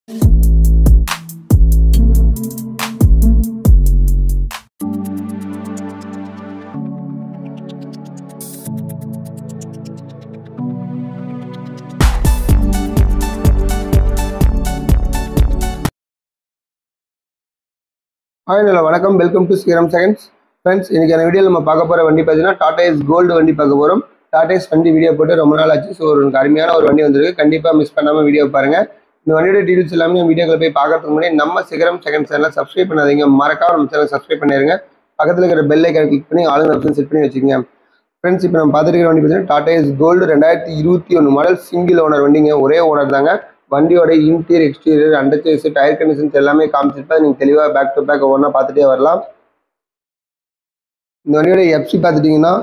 Hi hello வணக்கம், welcome to Sriram seconds. Friends, இன்றைக்கான வீடியோவில் நம்ம பார்க்க போகிற வண்டி பார்த்தீங்கன்னா டாடா ஏஸ் கோல்டு வண்டி பார்க்க போகிறோம். டாடா ஏஸ் வண்டி வீடியோ போட்டு ரொம்ப நாள் ஆச்சு. ஸோ ஒரு அருமையான ஒரு வண்டி வந்திருக்கு. கண்டிப்பாக மிஸ் பண்ணாமல் வீடியோ பாருங்கள். இந்த வண்டியோட டீட்டெயில்ஸ் எல்லாமே வீடியோக்களை போய் பார்க்கறதுக்கு முன்னாடி நம்ம ஸ்ரீராம் செகண்ட்ஸ் சேனலை சப்ஸ்கிரைப் பண்ணாதீங்க, மறக்காம நம்ம சேனலை சப்ஸ்கிரைப் பண்ணிடுங்க. பக்கத்தில் இருக்கிற பெல் ஐக்கானை கிளிக் பண்ணி ஆல் ஆப்ஷன் செட் பண்ணி வச்சுக்கோங்க. ஃப்ரெண்ட்ஸ், இப்போ நம்ம பார்த்துருக்கிற வண்டி பார்த்தீங்கன்னா Tata Ace Gold 2021 model single owner வண்டிங்க. ஒரே ஓனர் தாங்க. வண்டியோட interior exterior underchassis tyre conditions எல்லாமே காமிச்சிருப்பா. நீங்கள் தெளிவாக பேக் டு பேக் ஒவ்வொன்றா பார்த்துட்டே வரலாம். இந்த வண்டியோட எஃப்சி பார்த்துட்டிங்கன்னா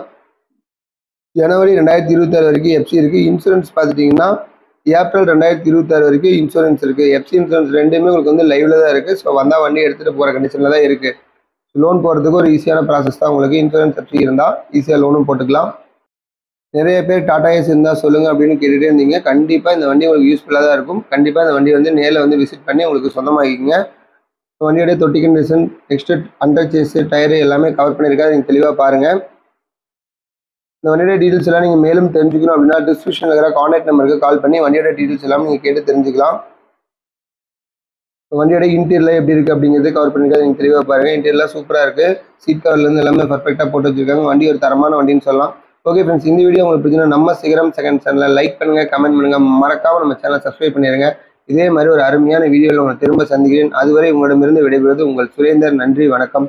ஜனவரி 2026 வரைக்கும் எஃப்சி இருக்குது. இன்சூரன்ஸ் பார்த்துட்டிங்கன்னா ஏப்ரல் 2026 வரைக்கும் இன்சூரன்ஸ் இருக்குது. எஃப்சி இன்சூரன்ஸ் ரெண்டுமே உங்களுக்கு வந்து லைவில் தான் இருக்குது. ஸோ வந்தால் வண்டி எடுத்துகிட்டு போகிற கண்டிஷனில் தான் இருக்குது. லோன் போகிறதுக்கு ஒரு ஈஸியான ப்ராசஸ் தான். உங்களுக்கு இன்சூரன்ஸ் எஃப்சி இருந்தால் ஈஸியாக லோனும் போட்டுக்கலாம். நிறைய பேர் டாடா ஏஸ் இருந்தால் சொல்லுங்கள் அப்படின்னு கேட்டுகிட்டே இருந்தீங்க. கண்டிப்பாக இந்த வண்டி உங்களுக்கு யூஸ்ஃபுல்லாக தான் இருக்கும். கண்டிப்பாக இந்த வண்டி வந்து நேரில் வந்து விசிட் பண்ணி உங்களுக்கு சொந்தமாகிக்கிங்க. வண்டியோட தொட்டி condition, next under chase, tyre எல்லாமே கவர் பண்ணியிருக்காது. நீங்கள் தெளிவாக பாருங்கள். இந்த வண்டியோட டீட்டெயில்ஸ் எல்லாம் நீங்கள் மேலும் தெரிஞ்சுக்கணும் அப்படின்னா டிஸ்கிரிப்ஷனில் இருக்கிற கான்டாக்ட் நம்பருக்கு கால் பண்ணி வண்டியோட டீட்டெயில்ஸ் எல்லாம் நீங்கள் கேட்டு தெரிஞ்சுக்கலாம். வண்டியோட இன்டீரியரில் எப்படி இருக்குது அப்படிங்கிறது கவர் பண்ணியிருக்காது. நீங்கள் தெளிவாக பாருங்கள். இன்டீரியர்லாம் சூப்பராக இருக்குது. சீட் கவர்லேருந்து எல்லாமே பர்ஃபெக்டாக போட்டு வச்சுருக்காங்க. வண்டி ஒரு தரமான வண்டின்னு சொல்லலாம். ஓகே ஃப்ரெண்ட்ஸ், இந்த வீடியோ உங்களுக்கு பிடிச்சினா நம்ம ஸ்ரீராம் செகண்ட் சேனலை லைக் பண்ணுங்கள், கமெண்ட் பண்ணுங்கள், மறக்காமல் நம்ம சேனலை சப்ஸ்கிரைப் பண்ணிடுங்க. இதே மாதிரி ஒரு அருமையான வீடியோவில் உங்களை திரும்ப சந்திக்கிறேன். அதுவரை உங்களிடமிருந்து விடைபெறுவது உங்கள் சுரேந்தர். நன்றி, வணக்கம்.